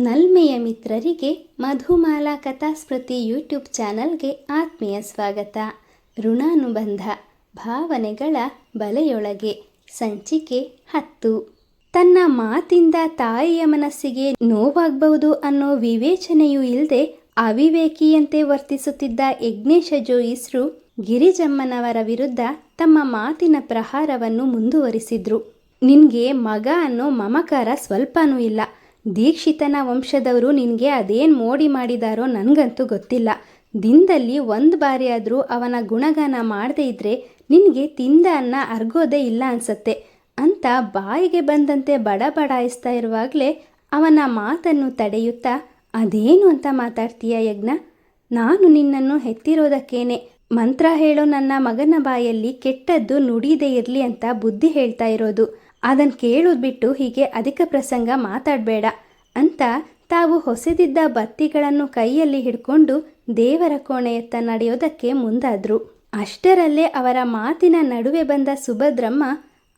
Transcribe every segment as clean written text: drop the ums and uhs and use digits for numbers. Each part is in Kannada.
ನಲ್ಮೆಯ ಮಿತ್ರರಿಗೆ ಮಧುಮಾಲಾ ಕಥಾಸ್ಮೃತಿ ಯೂಟ್ಯೂಬ್ ಚಾನಲ್ಗೆ ಆತ್ಮೀಯ ಸ್ವಾಗತ. ಋಣಾನುಬಂಧ ಭಾವನೆಗಳ ಬಲೆಯೊಳಗೆ ಸಂಚಿಕೆ 10. ತನ್ನ ಮಾತಿಂದ ತಾಯಿಯ ಮನಸ್ಸಿಗೆ ನೋವಾಗಬಹುದು ಅನ್ನೋ ವಿವೇಚನೆಯೂ ಇಲ್ಲದೆ ಅವಿವೇಕಿಯಂತೆ ವರ್ತಿಸುತ್ತಿದ್ದ ಯಜ್ಞೇಶ ಜೋಯಿಸ್ರು ಗಿರಿಜಮ್ಮನವರ ವಿರುದ್ಧ ತಮ್ಮ ಮಾತಿನ ಪ್ರಹಾರವನ್ನು ಮುಂದುವರಿಸಿದ್ರು. ನಿನಗೆ ಮಗ ಅನ್ನೋ ಮಮಕಾರ ಸ್ವಲ್ಪನೂ ಇಲ್ಲ. ದೀಕ್ಷಿತನ ವಂಶದವರು ನಿನಗೆ ಅದೇನು ಮೋಡಿ ಮಾಡಿದಾರೋ ನನಗಂತೂ ಗೊತ್ತಿಲ್ಲ. ದಿನದಲ್ಲಿ ಒಂದು ಬಾರಿ ಆದರೂ ಅವನ ಗುಣಗಾನ ಮಾಡದೇ ಇದ್ದರೆ ನಿನಗೆ ತಿಂದ ಅನ್ನ ಅರ್ಗೋದೇ ಇಲ್ಲ ಅನ್ಸತ್ತೆ ಅಂತ ಬಾಯಿಗೆ ಬಂದಂತೆ ಬಡಬಡಾಯಿಸ್ತಾ ಇರುವಾಗಲೇ ಅವನ ಮಾತನ್ನು ತಡೆಯುತ್ತಾ, ಅದೇನು ಅಂತ ಮಾತಾಡ್ತೀಯ ಯಜ್ಞ? ನಾನು ನಿನ್ನನ್ನು ಹೆತ್ತಿರೋದಕ್ಕೇನೆ ಮಂತ್ರ ಹೇಳೋ ನನ್ನ ಮಗನ ಬಾಯಲ್ಲಿ ಕೆಟ್ಟದ್ದು ನುಡಿದೇ ಇರಲಿ ಅಂತ ಬುದ್ಧಿ ಹೇಳ್ತಾ ಇರೋದು. ಅದನ್ನು ಕೇಳೋದು ಬಿಟ್ಟು ಹೀಗೆ ಅಧಿಕ ಪ್ರಸಂಗ ಮಾತಾಡಬೇಡ ಅಂತ ತಾವು ಹೊಸೆದಿದ್ದ ಬತ್ತಿಗಳನ್ನು ಕೈಯಲ್ಲಿ ಹಿಡ್ಕೊಂಡು ದೇವರ ಕೋಣೆಯತ್ತ ನಡೆಯೋದಕ್ಕೆ ಮುಂದಾದ್ರು. ಅಷ್ಟರಲ್ಲೇ ಅವರ ಮಾತಿನ ನಡುವೆ ಬಂದ ಸುಭದ್ರಮ್ಮ,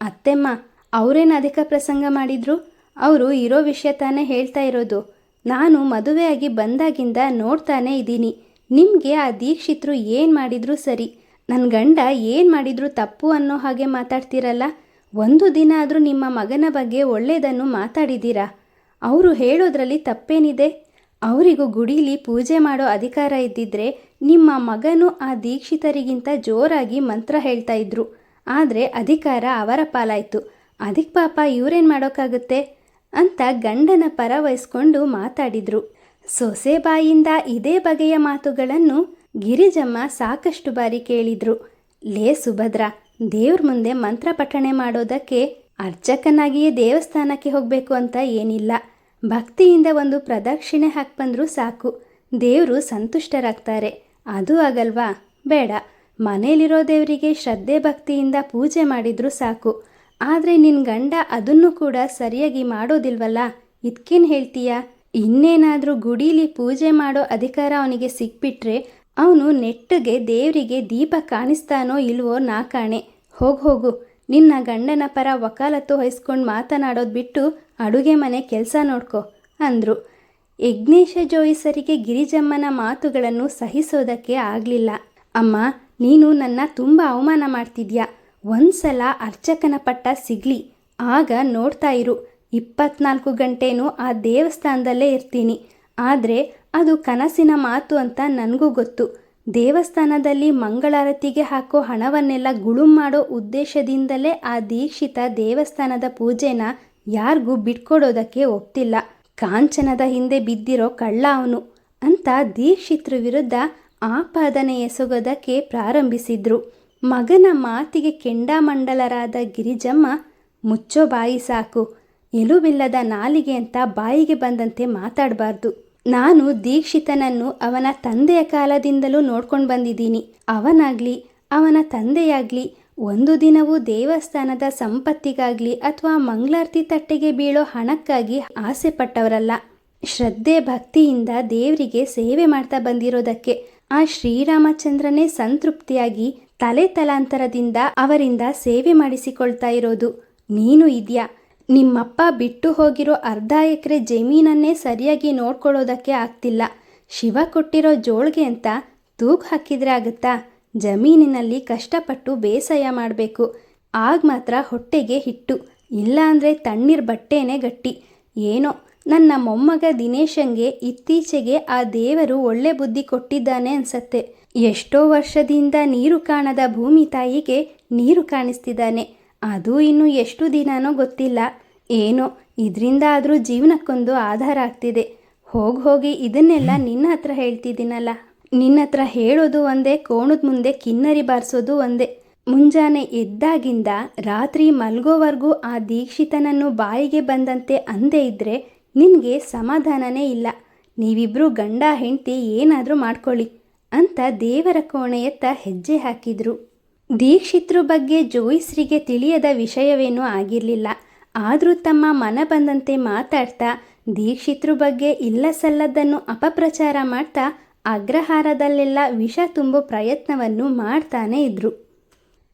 ಅತ್ತೆಮ್ಮ, ಅವರೇನು ಅಧಿಕ ಪ್ರಸಂಗ ಮಾಡಿದ್ರು? ಅವರು ಇರೋ ವಿಷಯ ತಾನೇ ಹೇಳ್ತಾ ಇರೋದು. ನಾನು ಮದುವೆಯಾಗಿ ಬಂದಾಗಿಂದ ನೋಡ್ತಾನೇ ಇದ್ದೀನಿ. ನಿಮಗೆ ಆ ದೀಕ್ಷಿತರು ಏನು ಮಾಡಿದ್ರು ಸರಿ, ನನ್ನ ಗಂಡ ಏನು ಮಾಡಿದ್ರು ತಪ್ಪು ಅನ್ನೋ ಹಾಗೆ ಮಾತಾಡ್ತೀರಲ್ಲ. ಒಂದು ದಿನ ಆದರೂ ನಿಮ್ಮ ಮಗನ ಬಗ್ಗೆ ಒಳ್ಳೆಯದನ್ನು ಮಾತಾಡಿದ್ದೀರಾ? ಅವರು ಹೇಳೋದ್ರಲ್ಲಿ ತಪ್ಪೇನಿದೆ? ಅವರಿಗೂ ಗುಡೀಲಿ ಪೂಜೆ ಮಾಡೋ ಅಧಿಕಾರ ಇದ್ದಿದ್ರೆ ನಿಮ್ಮ ಮಗನು ಆ ದೀಕ್ಷಿತರಿಗಿಂತ ಜೋರಾಗಿ ಮಂತ್ರ ಹೇಳ್ತಾ ಇದ್ರು. ಆದರೆ ಅಧಿಕಾರ ಅವರ ಪಾಲಾಯಿತು. ಅದಕ್ಕೆ ಪಾಪ ಇವರೇನು ಮಾಡೋಕ್ಕಾಗುತ್ತೆ ಅಂತ ಗಂಡನ ಪರ ವಹಿಸ್ಕೊಂಡು ಮಾತಾಡಿದ್ರು. ಸೊಸೆ ಬಾಯಿಂದ ಇದೇ ಬಗೆಯ ಮಾತುಗಳನ್ನು ಗಿರಿಜಮ್ಮ ಸಾಕಷ್ಟು ಬಾರಿ ಕೇಳಿದ್ರು. ಲೇ ಸುಭದ್ರ, ದೇವ್ರ ಮುಂದೆ ಮಂತ್ರ ಪಠಣೆ ಮಾಡೋದಕ್ಕೆ ಅರ್ಚಕನಾಗಿಯೇ ದೇವಸ್ಥಾನಕ್ಕೆ ಹೋಗಬೇಕು ಅಂತ ಏನಿಲ್ಲ. ಭಕ್ತಿಯಿಂದ ಒಂದು ಪ್ರದಕ್ಷಿಣೆ ಹಾಕಿ ಬಂದರೂ ಸಾಕು, ದೇವರು ಸಂತುಷ್ಟರಾಗ್ತಾರೆ. ಅದು ಆಗಲ್ವಾ? ಬೇಡ, ಮನೇಲಿರೋ ದೇವರಿಗೆ ಶ್ರದ್ಧೆ ಭಕ್ತಿಯಿಂದ ಪೂಜೆ ಮಾಡಿದರೂ ಸಾಕು. ಆದರೆ ನಿನ್ನ ಗಂಡ ಅದನ್ನು ಕೂಡ ಸರಿಯಾಗಿ ಮಾಡೋದಿಲ್ವಲ್ಲ, ಇದಕ್ಕೇನು ಹೇಳ್ತೀಯ? ಇನ್ನೇನಾದರೂ ಗುಡೀಲಿ ಪೂಜೆ ಮಾಡೋ ಅಧಿಕಾರ ಅವನಿಗೆ ಸಿಕ್ಬಿಟ್ರೆ ಅವನು ನೆಟ್ಟಗೆ ದೇವರಿಗೆ ದೀಪ ಕಾಣಿಸ್ತಾನೋ ಇಲ್ವೋ ನಾ ಕಾಣೆ. ಹೋಗು, ನಿನ್ನ ಗಂಡನ ಪರ ವಕಾಲತ್ತು ವಹಿಸ್ಕೊಂಡು ಮಾತನಾಡೋದು ಬಿಟ್ಟು ಅಡುಗೆ ಮನೆ ಕೆಲಸ ನೋಡ್ಕೊ ಅಂದರು. ಯಜ್ಞೇಶ ಜೋಯಿಸರಿಗೆ ಗಿರಿಜಮ್ಮನ ಮಾತುಗಳನ್ನು ಸಹಿಸೋದಕ್ಕೆ ಆಗಲಿಲ್ಲ. ಅಮ್ಮ, ನೀನು ನನ್ನ ತುಂಬ ಅವಮಾನ ಮಾಡ್ತಿದ್ಯಾ. ಒಂದು ಸಲ ಅರ್ಚಕನ ಪಟ್ಟ ಸಿಗಲಿ, ಆಗ ನೋಡ್ತಾ ಇರು. 24 ಗಂಟೆನೂ ಆ ದೇವಸ್ಥಾನದಲ್ಲೇ ಇರ್ತೀನಿ. ಆದರೆ ಅದು ಕನಸಿನ ಮಾತು ಅಂತ ನನಗೂ ಗೊತ್ತು. ದೇವಸ್ಥಾನದಲ್ಲಿ ಮಂಗಳಾರತಿಗೆ ಹಾಕೋ ಹಣವನ್ನೆಲ್ಲ ಗುಳುಂ ಮಾಡೋ ಉದ್ದೇಶದಿಂದಲೇ ಆ ದೀಕ್ಷಿತ ದೇವಸ್ಥಾನದ ಪೂಜೆನ ಯಾರಿಗೂ ಬಿಟ್ಕೊಡೋದಕ್ಕೆ ಒಪ್ತಿಲ್ಲ. ಕಾಂಚನದ ಹಿಂದೆ ಬಿದ್ದಿರೋ ಕಳ್ಳ ಅವನು ಅಂತ ದೀಕ್ಷಿತ್ರ ವಿರುದ್ಧ ಆಪಾದನೆ ಎಸಗೋದಕ್ಕೆ ಪ್ರಾರಂಭಿಸಿದ್ರು. ಮಗನ ಮಾತಿಗೆ ಕೆಂಡಾಮಂಡಲರಾದ ಗಿರಿಜಮ್ಮ, ಮುಚ್ಚೋ ಬಾಯಿ ಸಾಕು, ಎಲುಬಿಲ್ಲದ ನಾಲಿಗೆ ಅಂತ ಬಾಯಿಗೆ ಬಂದಂತೆ ಮಾತಾಡಬಾರ್ದು. ನಾನು ದೀಕ್ಷಿತನನ್ನು ಅವನ ತಂದೆಯ ಕಾಲದಿಂದಲೂ ನೋಡ್ಕೊಂಡು ಬಂದಿದ್ದೀನಿ. ಅವನಾಗಲಿ ಅವನ ತಂದೆಯಾಗಲಿ ಒಂದು ದಿನವೂ ದೇವಸ್ಥಾನದ ಸಂಪತ್ತಿಗಾಗಲಿ ಅಥವಾ ಮಂಗಳಾರತಿ ತಟ್ಟೆಗೆ ಬೀಳೋ ಹಣಕ್ಕಾಗಿ ಆಸೆ ಪಟ್ಟವರಲ್ಲ. ಶ್ರದ್ಧೆ ಭಕ್ತಿಯಿಂದ ದೇವರಿಗೆ ಸೇವೆ ಮಾಡ್ತಾ ಬಂದಿರೋದಕ್ಕೆ ಆ ಶ್ರೀರಾಮಚಂದ್ರನೇ ಸಂತೃಪ್ತಿಯಾಗಿ ತಲೆ ತಲಾಂತರದಿಂದ ಅವರಿಂದ ಸೇವೆ ಮಾಡಿಸಿಕೊಳ್ತಾ ಇರೋದು. ನೀನು ಇದೆಯಾ? ನಿಮ್ಮಪ್ಪ ಬಿಟ್ಟು ಹೋಗಿರೋ ಅರ್ಧ ಎಕರೆ ಜಮೀನನ್ನೇ ಸರಿಯಾಗಿ ನೋಡ್ಕೊಳ್ಳೋದಕ್ಕೆ ಆಗ್ತಿಲ್ಲ. ಶಿವ ಕೊಟ್ಟಿರೋ ಜೋಳಿಗೆ ಅಂತ ತೂಗು ಹಾಕಿದ್ರೆ ಆಗುತ್ತಾ? ಜಮೀನಿನಲ್ಲಿ ಕಷ್ಟಪಟ್ಟು ಬೇಸಾಯ ಮಾಡಬೇಕು. ಆಗ ಮಾತ್ರ ಹೊಟ್ಟೆಗೆ ಹಿಟ್ಟು, ಇಲ್ಲಾಂದರೆ ತಣ್ಣೀರು ಬಟ್ಟೆನೇ ಗಟ್ಟಿ. ಏನೋ ನನ್ನ ಮೊಮ್ಮಗ ದಿನೇಶಂಗೆ ಇತ್ತೀಚೆಗೆ ಆ ದೇವರು ಒಳ್ಳೆ ಬುದ್ಧಿ ಕೊಟ್ಟಿದ್ದಾನೆ ಅನ್ಸತ್ತೆ. ಎಷ್ಟೋ ವರ್ಷದಿಂದ ನೀರು ಕಾಣದ ಭೂಮಿ ತಾಯಿಗೆ ನೀರು ಕಾಣಿಸ್ತಿದ್ದಾನೆ. ಅದು ಇನ್ನು ಎಷ್ಟು ದಿನಾನೋ ಗೊತ್ತಿಲ್ಲ. ಏನೋ ಇದರಿಂದ ಆದರೂ ಜೀವನಕ್ಕೊಂದು ಆಧಾರ ಆಗ್ತಿದೆ. ಹೋಗಿ ಇದನ್ನೆಲ್ಲ ನಿನ್ನ ಹತ್ರ ಹೇಳ್ತಿದ್ದೀನಲ್ಲ. ನಿನ್ನ ಹತ್ರ ಹೇಳೋದು ಒಂದೇ, ಕೋಣದ ಮುಂದೆ ಕಿನ್ನರಿ ಬಾರಿಸೋದು ಒಂದೇ. ಮುಂಜಾನೆ ಎದ್ದಾಗಿಂದ ರಾತ್ರಿ ಮಲ್ಗೋವರೆಗೂ ಆ ದೀಕ್ಷಿತನನ್ನು ಬಾಯಿಗೆ ಬಂದಂತೆ ಅಂದೇ ಇದ್ದರೆ ನಿನಗೆ ಸಮಾಧಾನನೇ ಇಲ್ಲ. ನೀವಿಬ್ಬರು ಗಂಡ ಹೆಂಡತಿ ಏನಾದರೂ ಮಾಡ್ಕೊಳ್ಳಿ ಅಂತ ದೇವರ ಕೋಣೆಯತ್ತ ಹೆಜ್ಜೆ ಹಾಕಿದ್ರು. ದೀಕ್ಷಿತ್ರ ಬಗ್ಗೆ ಜೋಯಿಸ್ರಿಗೆ ತಿಳಿಯದ ವಿಷಯವೇನೂ ಆಗಿರಲಿಲ್ಲ. ಆದರೂ ತಮ್ಮ ಮನ ಬಂದಂತೆ ಮಾತಾಡ್ತಾ ದೀಕ್ಷಿತ್ರ ಬಗ್ಗೆ ಇಲ್ಲ ಸಲ್ಲದನ್ನು ಅಪಪ್ರಚಾರ ಮಾಡ್ತಾ ಅಗ್ರಹಾರದಲ್ಲೆಲ್ಲ ವಿಷ ತುಂಬೋ ಪ್ರಯತ್ನವನ್ನು ಮಾಡ್ತಾನೇ ಇದ್ರು.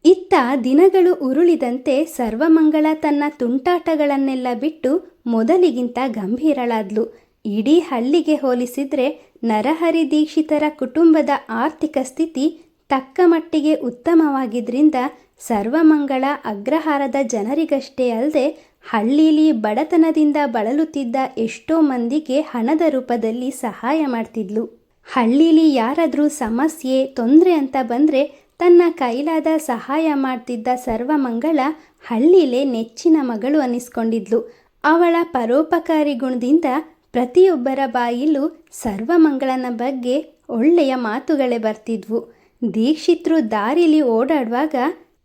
ಇತ್ತ ದಿನಗಳು ಉರುಳಿದಂತೆ ಸರ್ವಮಂಗಳ ತನ್ನ ತುಂಟಾಟಗಳನ್ನೆಲ್ಲ ಬಿಟ್ಟು ಮೊದಲಿಗಿಂತ ಗಂಭೀರಳಾದ್ಲು. ಇಡೀ ಹಳ್ಳಿಗೆ ಹೋಲಿಸಿದರೆ ನರಹರಿ ದೀಕ್ಷಿತರ ಕುಟುಂಬದ ಆರ್ಥಿಕ ಸ್ಥಿತಿ ತಕ್ಕ ಮಟ್ಟಿಗೆ ಉತ್ತಮವಾಗಿದ್ದರಿಂದ ಸರ್ವಮಂಗಳ ಅಗ್ರಹಾರದ ಜನರಿಗಷ್ಟೇ ಅಲ್ಲದೆ ಹಳ್ಳೀಲಿ ಬಡತನದಿಂದ ಬಳಲುತ್ತಿದ್ದ ಎಷ್ಟೋ ಮಂದಿಗೆ ಹಣದ ರೂಪದಲ್ಲಿ ಸಹಾಯ ಮಾಡ್ತಿದ್ಲು. ಹಳ್ಳೀಲಿ ಯಾರಾದರೂ ಸಮಸ್ಯೆ ತೊಂದರೆ ಅಂತ ಬಂದರೆ ತನ್ನ ಕೈಲಾದ ಸಹಾಯ ಮಾಡ್ತಿದ್ದ ಸರ್ವಮಂಗಳ ಹಳ್ಳಿಲೇ ನೆಚ್ಚಿನ ಮಗಳು ಅನ್ನಿಸ್ಕೊಂಡಿದ್ಲು. ಅವಳ ಪರೋಪಕಾರಿ ಗುಣದಿಂದ ಪ್ರತಿಯೊಬ್ಬರ ಬಾಯಿಲೂ ಸರ್ವಮಂಗಳನ ಬಗ್ಗೆ ಒಳ್ಳೆಯ ಮಾತುಗಳೇ ಬರ್ತಿದ್ವು. ದೀಕ್ಷಿತರು ದಾರಿಲಿ ಓಡಾಡುವಾಗ,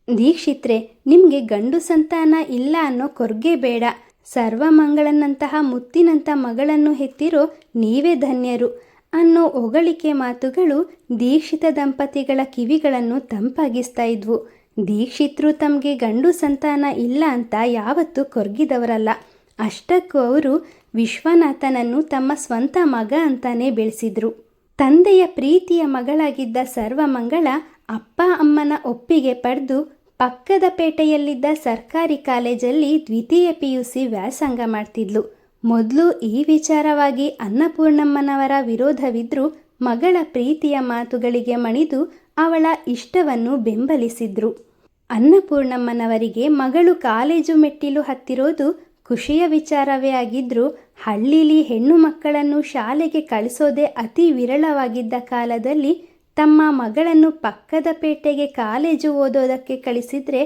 ದೀಕ್ಷಿತ್ರೆ, ನಿಮಗೆ ಗಂಡು ಸಂತಾನ ಇಲ್ಲ ಅನ್ನೋ ಕೊರ್ಗೆ ಬೇಡ, ಸರ್ವಮಂಗಳನಂತಹ ಮುತ್ತಿನಂಥ ಮಗಳನ್ನು ಹೆತ್ತಿರೋ ನೀವೇ ಧನ್ಯರು ಅನ್ನೋ ಹೊಗಳಿಕೆ ಮಾತುಗಳು ದೀಕ್ಷಿತ ದಂಪತಿಗಳ ಕಿವಿಗಳನ್ನು ತಂಪಾಗಿಸ್ತಾ ಇದ್ವು. ದೀಕ್ಷಿತರು ತಮಗೆ ಗಂಡು ಸಂತಾನ ಇಲ್ಲ ಅಂತ ಯಾವತ್ತೂ ಕೊರ್ಗಿದವರಲ್ಲ. ಅಷ್ಟಕ್ಕೂ ಅವರು ವಿಶ್ವನಾಥನನ್ನು ತಮ್ಮ ಸ್ವಂತ ಮಗ ಅಂತಾನೆ ಬೆಳೆಸಿದ್ರು. ತಂದೆಯ ಪ್ರೀತಿಯ ಮಗಳಾಗಿದ್ದ ಸರ್ವಮಂಗಳ ಅಪ್ಪ ಅಮ್ಮನ ಒಪ್ಪಿಗೆ ಪಡೆದು ಪಕ್ಕದ ಪೇಟೆಯಲ್ಲಿದ್ದ ಸರ್ಕಾರಿ ಕಾಲೇಜಲ್ಲಿ ದ್ವಿತೀಯ PUC ವ್ಯಾಸಂಗ ಮಾಡ್ತಿದ್ಲು. ಮೊದಲು ಈ ವಿಚಾರವಾಗಿ ಅನ್ನಪೂರ್ಣಮ್ಮನವರ ವಿರೋಧವಿದ್ರೂ ಮಗಳ ಪ್ರೀತಿಯ ಮಾತುಗಳಿಗೆ ಮಣಿದು ಅವಳ ಇಷ್ಟವನ್ನು ಬೆಂಬಲಿಸಿದ್ರು. ಅನ್ನಪೂರ್ಣಮ್ಮನವರಿಗೆ ಮಗಳು ಕಾಲೇಜು ಮೆಟ್ಟಿಲು ಹತ್ತಿರೋದು ಖುಷಿಯ ವಿಚಾರವೇ ಆಗಿದ್ರೂ ಹಳ್ಳೀಲಿ ಹೆಣ್ಣು ಮಕ್ಕಳನ್ನು ಶಾಲೆಗೆ ಕಳಿಸೋದೇ ಅತಿ ವಿರಳವಾಗಿದ್ದ ಕಾಲದಲ್ಲಿ ತಮ್ಮ ಮಗಳನ್ನು ಪಕ್ಕದ ಪೇಟೆಗೆ ಕಾಲೇಜು ಓದೋದಕ್ಕೆ ಕಳಿಸಿದ್ರೆ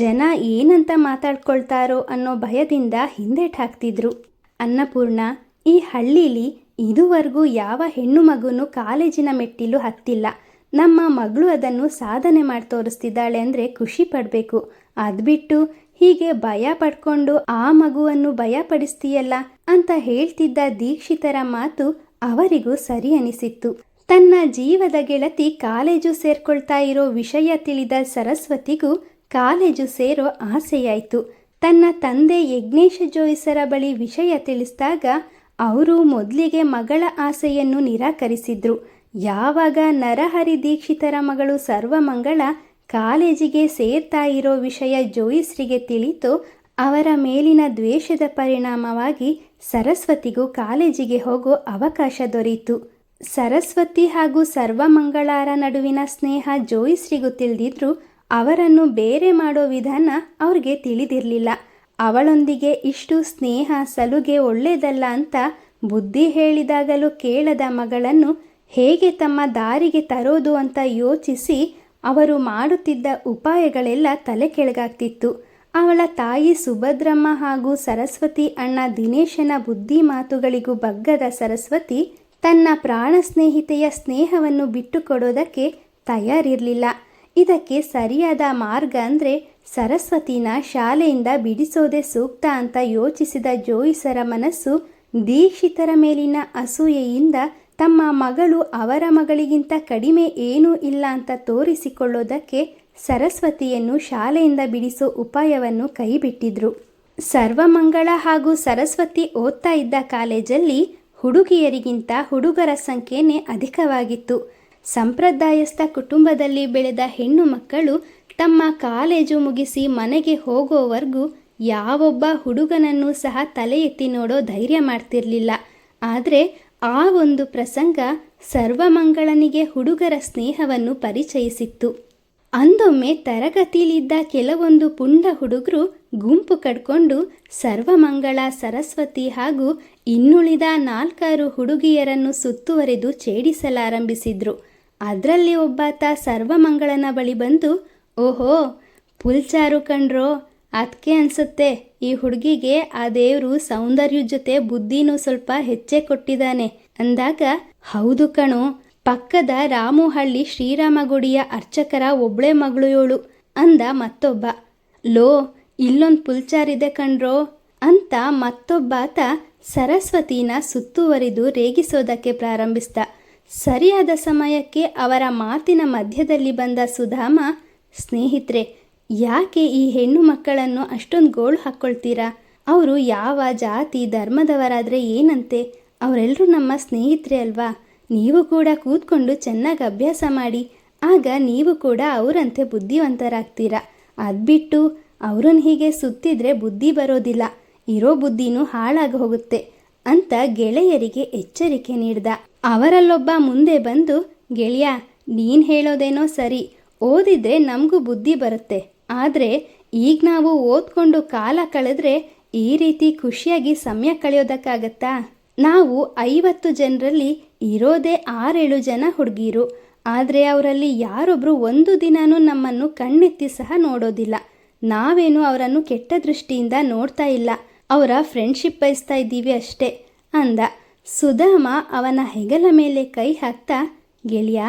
ಜನ ಏನಂತ ಮಾತಾಡ್ಕೊಳ್ತಾರೋ ಅನ್ನೋ ಭಯದಿಂದ ಹಿಂದೆಟ್ ಹಾಕ್ತಿದ್ರು. ಅನ್ನಪೂರ್ಣ, ಈ ಹಳ್ಳೀಲಿ ಇದುವರೆಗೂ ಯಾವ ಹೆಣ್ಣು ಮಗುನೂ ಕಾಲೇಜಿನ ಮೆಟ್ಟಿಲು ಹತ್ತಿಲ್ಲ. ನಮ್ಮ ಮಗಳು ಅದನ್ನು ಸಾಧನೆ ಮಾಡಿ ತೋರಿಸ್ತಿದ್ದಾಳೆ ಅಂದರೆ ಖುಷಿ ಪಡಬೇಕು. ಅದ್ಬಿಟ್ಟು ಹೀಗೆ ಭಯ ಪಡ್ಕೊಂಡು ಆ ಮಗುವನ್ನು ಭಯಪಡಿಸ್ತೀಯಲ್ಲ ಅಂತ ಹೇಳ್ತಿದ್ದ ದೀಕ್ಷಿತರ ಮಾತು ಅವರಿಗೂ ಸರಿ ಅನಿಸಿತ್ತು. ತನ್ನ ಜೀವದ ಗೆಳತಿ ಕಾಲೇಜು ಸೇರ್ಕೊಳ್ತಾ ಇರೋ ವಿಷಯ ತಿಳಿದ ಸರಸ್ವತಿಗೂ ಕಾಲೇಜು ಸೇರೋ ಆಸೆಯಾಯಿತು. ತನ್ನ ತಂದೆ ಯಜ್ಞೇಶ ಜೋಯಿಸರ ಬಳಿ ವಿಷಯ ತಿಳಿಸಿದಾಗ ಅವರು ಮೊದಲಿಗೆ ಮಗಳ ಆಸೆಯನ್ನು ನಿರಾಕರಿಸಿದ್ರು. ಯಾವಾಗ ನರಹರಿ ದೀಕ್ಷಿತರ ಮಗಳು ಸರ್ವಮಂಗಳ ಕಾಲೇಜಿಗೆ ಸೇರ್ತಾ ಇರೋ ವಿಷಯ ಜೋಯಿಸ್ರಿಗೆ ತಿಳಿತೋ ಅವರ ಮೇಲಿನ ದ್ವೇಷದ ಪರಿಣಾಮವಾಗಿ ಸರಸ್ವತಿಗೂ ಕಾಲೇಜಿಗೆ ಹೋಗೋ ಅವಕಾಶ ದೊರೆಯಿತು. ಸರಸ್ವತಿ ಹಾಗೂ ಸರ್ವಮಂಗಳಾರ ನಡುವಿನ ಸ್ನೇಹ ಜೋಯಿಸ್ರಿಗೂ ತಿಳಿದಿದ್ರು ಅವರನ್ನು ಬೇರೆ ಮಾಡೋ ವಿಧಾನ ಅವ್ರಿಗೆ ತಿಳಿದಿರಲಿಲ್ಲ. ಅವಳೊಂದಿಗೆ ಇಷ್ಟು ಸ್ನೇಹ ಸಲುಗೆ ಒಳ್ಳೆಯದಲ್ಲ ಅಂತ ಬುದ್ಧಿ ಹೇಳಿದಾಗಲೂ ಕೇಳದ ಮಗಳನ್ನು ಹೇಗೆ ತಮ್ಮ ದಾರಿಗೆ ತರೋದು ಅಂತ ಯೋಚಿಸಿ ಅವರು ಮಾಡುತ್ತಿದ್ದ ಉಪಾಯಗಳೆಲ್ಲ ತಲೆ ಕೆಳಗಾಗ್ತಿತ್ತು. ಅವಳ ತಾಯಿ ಸುಭದ್ರಮ್ಮ ಹಾಗೂ ಸರಸ್ವತಿ ಅಣ್ಣ ದಿನೇಶನ ಬುದ್ಧಿ ಮಾತುಗಳಿಗೂ ಬಗ್ಗದ ಸರಸ್ವತಿ ತನ್ನ ಪ್ರಾಣ ಸ್ನೇಹಿತೆಯ ಸ್ನೇಹವನ್ನು ಬಿಟ್ಟುಕೊಡೋದಕ್ಕೆ ತಯಾರಿರಲಿಲ್ಲ. ಇದಕ್ಕೆ ಸರಿಯಾದ ಮಾರ್ಗ ಅಂದರೆ ಸರಸ್ವತಿನ ಶಾಲೆಯಿಂದ ಬಿಡಿಸೋದೇ ಸೂಕ್ತ ಅಂತ ಯೋಚಿಸಿದ ಜೋಯಿಸರ ಮನಸ್ಸು ದೀಕ್ಷಿತರ ಮೇಲಿನ ಅಸೂಯೆಯಿಂದ ತಮ್ಮ ಮಗಳು ಅವರ ಮಗಳಿಗಿಂತ ಕಡಿಮೆ ಏನೂ ಇಲ್ಲ ಅಂತ ತೋರಿಸಿಕೊಳ್ಳೋದಕ್ಕೆ ಸರಸ್ವತಿಯನ್ನು ಶಾಲೆಯಿಂದ ಬಿಡಿಸೋ ಉಪಾಯವನ್ನು ಕೈಬಿಟ್ಟಿದ್ರು. ಸರ್ವಮಂಗಳ ಹಾಗೂ ಸರಸ್ವತಿ ಓದ್ತಾ ಇದ್ದ ಕಾಲೇಜಲ್ಲಿ ಹುಡುಗಿಯರಿಗಿಂತ ಹುಡುಗರ ಸಂಖ್ಯೆನೇ ಅಧಿಕವಾಗಿತ್ತು. ಸಂಪ್ರದಾಯಸ್ಥ ಕುಟುಂಬದಲ್ಲಿ ಬೆಳೆದ ಹೆಣ್ಣು ಮಕ್ಕಳು ತಮ್ಮ ಕಾಲೇಜು ಮುಗಿಸಿ ಮನೆಗೆ ಹೋಗೋವರೆಗೂ ಯಾವೊಬ್ಬ ಹುಡುಗನನ್ನೂ ಸಹ ತಲೆ ಎತ್ತಿ ನೋಡೋ ಧೈರ್ಯ ಮಾಡ್ತಿರ್ಲಿಲ್ಲ. ಆದರೆ ಆ ಒಂದು ಪ್ರಸಂಗ ಸರ್ವಮಂಗಳನಿಗೆ ಹುಡುಗರ ಸ್ನೇಹವನ್ನು ಪರಿಚಯಿಸಿತ್ತು. ಅಂದೊಮ್ಮೆ ತರಗತಿಯಲ್ಲಿದ್ದ ಕೆಲವೊಂದು ಪುಂಡ ಹುಡುಗರು ಗುಂಪು ಕಟ್ಕೊಂಡು ಸರ್ವಮಂಗಳ, ಸರಸ್ವತಿ ಹಾಗೂ ಇನ್ನುಳಿದ 4 ಹುಡುಗಿಯರನ್ನು ಸುತ್ತುವರೆದು ಛೇಡಿಸಲಾರಂಭಿಸಿದ್ರು. ಅದರಲ್ಲಿ ಒಬ್ಬಾತ ಸರ್ವಮಂಗಳನ ಬಳಿ ಬಂದು, ಓಹೋ ಪುಲ್ಚಾರು ಕಣ್ರೋ, ಅದಕ್ಕೆ ಅನ್ಸುತ್ತೆ ಈ ಹುಡುಗಿಗೆ ಆ ದೇವರು ಸೌಂದರ್ಯ ಜೊತೆ ಬುದ್ಧಿನೂ ಸ್ವಲ್ಪ ಹೆಚ್ಚೇ ಕೊಟ್ಟಿದ್ದಾನೆ ಅಂದಾಗ, ಹೌದು ಕಣೋ, ಪಕ್ಕದ ರಾಮುಹಳ್ಳಿ ಶ್ರೀರಾಮಗುಡಿಯ ಅರ್ಚಕರ ಒಬ್ಳೆ ಮಗಳು ಯೋಳು ಅಂದ ಮತ್ತೊಬ್ಬ. ಲೋ, ಇಲ್ಲೊಂದು ಪುಲ್ಚಾರಿದೆ ಕಣ್ರೋ ಅಂತ ಮತ್ತೊಬ್ಬಾತ ಸರಸ್ವತಿನ ಸುತ್ತುವರಿದು ರೇಗಿಸೋದಕ್ಕೆ ಪ್ರಾರಂಭಿಸ್ದ. ಸರಿಯಾದ ಸಮಯಕ್ಕೆ ಅವರ ಮಾತಿನ ಮಧ್ಯದಲ್ಲಿ ಬಂದ ಸುಧಾಮ, ಸ್ನೇಹಿತರೆ, ಯಾಕೆ ಈ ಹೆಣ್ಣು ಮಕ್ಕಳನ್ನು ಅಷ್ಟೊಂದು ಗೋಳು ಹಾಕ್ಕೊಳ್ತೀರಾ? ಅವರು ಯಾವ ಜಾತಿ ಧರ್ಮದವರಾದರೆ ಏನಂತೆ, ಅವರೆಲ್ಲರೂ ನಮ್ಮ ಸ್ನೇಹಿತರೆ ಅಲ್ವಾ? ನೀವು ಕೂಡ ಕೂತ್ಕೊಂಡು ಚೆನ್ನಾಗಿ ಅಭ್ಯಾಸ ಮಾಡಿ, ಆಗ ನೀವು ಕೂಡ ಅವರಂತೆ ಬುದ್ಧಿವಂತರಾಗ್ತೀರಾ. ಅದ್ಬಿಟ್ಟು ಅವ್ರನ್ನ ಹೀಗೆ ಸುತ್ತಿದ್ರೆ ಬುದ್ಧಿ ಬರೋದಿಲ್ಲ, ಇರೋ ಬುದ್ಧಿನೂ ಹಾಳಾಗಿ ಹೋಗುತ್ತೆ ಅಂತ ಗೆಳೆಯರಿಗೆ ಎಚ್ಚರಿಕೆ ನೀಡ್ದ. ಅವರಲ್ಲೊಬ್ಬ ಮುಂದೆ ಬಂದು, ಗೆಳೆಯ, ನೀನು ಹೇಳೋದೇನೋ ಸರಿ, ಓದಿದ್ರೆ ನಮಗೂ ಬುದ್ಧಿ ಬರುತ್ತೆ. ಆದರೆ ಈಗ ನಾವು ಓದ್ಕೊಂಡು ಕಾಲ ಕಳೆದ್ರೆ ಈ ರೀತಿ ಖುಷಿಯಾಗಿ ಸಮಯ ಕಳೆಯೋದಕ್ಕಾಗತ್ತಾ? ನಾವು 50 ಜನರಲ್ಲಿ ಇರೋದೇ 6-7 ಜನ ಹುಡುಗಿರು. ಆದರೆ ಅವರಲ್ಲಿ ಯಾರೊಬ್ಬರು ಒಂದು ದಿನಾನೂ ನಮ್ಮನ್ನು ಕಣ್ಣೆತ್ತಿ ಸಹ ನೋಡೋದಿಲ್ಲ. ನಾವೇನು ಅವರನ್ನು ಕೆಟ್ಟ ದೃಷ್ಟಿಯಿಂದ ನೋಡ್ತಾ ಇಲ್ಲ, ಅವರ ಫ್ರೆಂಡ್ಶಿಪ್ ಬಯಸ್ತಾ ಇದ್ದೀವಿ ಅಷ್ಟೇ ಅಂದ. ಸುಧಾಮ ಅವನ ಹೆಗಲ ಮೇಲೆ ಕೈ ಹಾಕ್ತಾ, ಗೆಳೆಯ,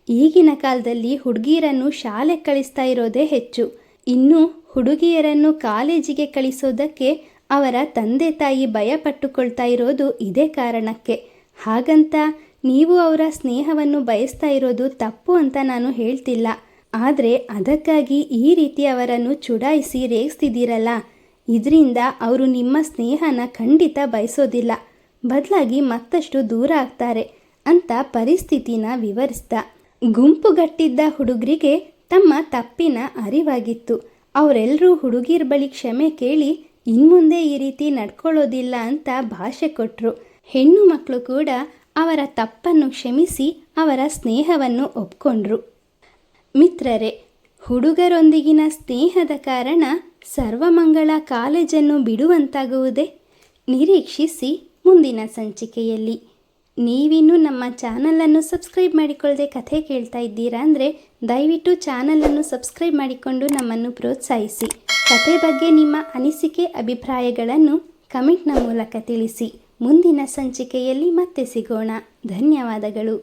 ಈಗಿನ ಕಾಲದಲ್ಲಿ ಹುಡುಗಿಯರನ್ನು ಶಾಲೆ ಕಳಿಸ್ತಾ ಇರೋದೇ ಹೆಚ್ಚು. ಇನ್ನು ಹುಡುಗಿಯರನ್ನು ಕಾಲೇಜಿಗೆ ಕಳಿಸೋದಕ್ಕೆ ಅವರ ತಂದೆ ತಾಯಿ ಭಯ ಪಟ್ಟುಕೊಳ್ತಾ ಇರೋದು ಇದೇ ಕಾರಣಕ್ಕೆ. ಹಾಗಂತ ನೀವು ಅವರ ಸ್ನೇಹವನ್ನು ಬಯಸ್ತಾ ಇರೋದು ತಪ್ಪು ಅಂತ ನಾನು ಹೇಳ್ತಿಲ್ಲ. ಆದರೆ ಅದಕ್ಕಾಗಿ ಈ ರೀತಿ ಅವರನ್ನು ಚುಡಾಯಿಸಿ ರೇಗಿಸ್ತಿದ್ದೀರಲ್ಲ, ಇದರಿಂದ ಅವರು ನಿಮ್ಮ ಸ್ನೇಹನ ಖಂಡಿತ ಬಯಸೋದಿಲ್ಲ. ಬದಲಾಗಿ ಮತ್ತಷ್ಟು ದೂರ ಆಗ್ತಾರೆ ಅಂತ ಪರಿಸ್ಥಿತಿನ ವಿವರಿಸ್ದ. ಗುಂಪುಗಟ್ಟಿದ್ದ ಹುಡುಗರಿಗೆ ತಮ್ಮ ತಪ್ಪಿನ ಅರಿವಾಗಿತ್ತು. ಅವರೆಲ್ಲರೂ ಹುಡುಗಿರ ಬಳಿ ಕ್ಷಮೆ ಕೇಳಿ ಇನ್ಮುಂದೆ ಈ ರೀತಿ ನಡ್ಕೊಳ್ಳೋದಿಲ್ಲ ಅಂತ ಭಾಷೆ ಕೊಟ್ಟರು. ಹೆಣ್ಣು ಮಕ್ಕಳು ಕೂಡ ಅವರ ತಪ್ಪನ್ನು ಕ್ಷಮಿಸಿ ಅವರ ಸ್ನೇಹವನ್ನು ಒಪ್ಕೊಂಡ್ರು. ಮಿತ್ರರೇ, ಹುಡುಗರೊಂದಿಗಿನ ಸ್ನೇಹದ ಕಾರಣ ಸರ್ವಮಂಗಳ ಕಾಲೇಜನ್ನು ಬಿಡುವಂತಾಗುವುದೇ? ನಿರೀಕ್ಷಿಸಿ ಮುಂದಿನ ಸಂಚಿಕೆಯಲ್ಲಿ. ನೀವಿನ್ನೂ ನಮ್ಮ ಚಾನಲನ್ನು ಸಬ್ಸ್ಕ್ರೈಬ್ ಮಾಡಿಕೊಳ್ಳದೆ ಕಥೆ ಕೇಳ್ತಾ ಇದ್ದೀರಾ ಅಂದರೆ ದಯವಿಟ್ಟು ಚಾನಲನ್ನು ಸಬ್ಸ್ಕ್ರೈಬ್ ಮಾಡಿಕೊಂಡು ನಮ್ಮನ್ನು ಪ್ರೋತ್ಸಾಹಿಸಿ. ಕಥೆ ಬಗ್ಗೆ ನಿಮ್ಮ ಅನಿಸಿಕೆ ಅಭಿಪ್ರಾಯಗಳನ್ನು ಕಮೆಂಟ್ನ ಮೂಲಕ ತಿಳಿಸಿ. ಮುಂದಿನ ಸಂಚಿಕೆಯಲ್ಲಿ ಮತ್ತೆ ಸಿಗೋಣ. ಧನ್ಯವಾದಗಳು.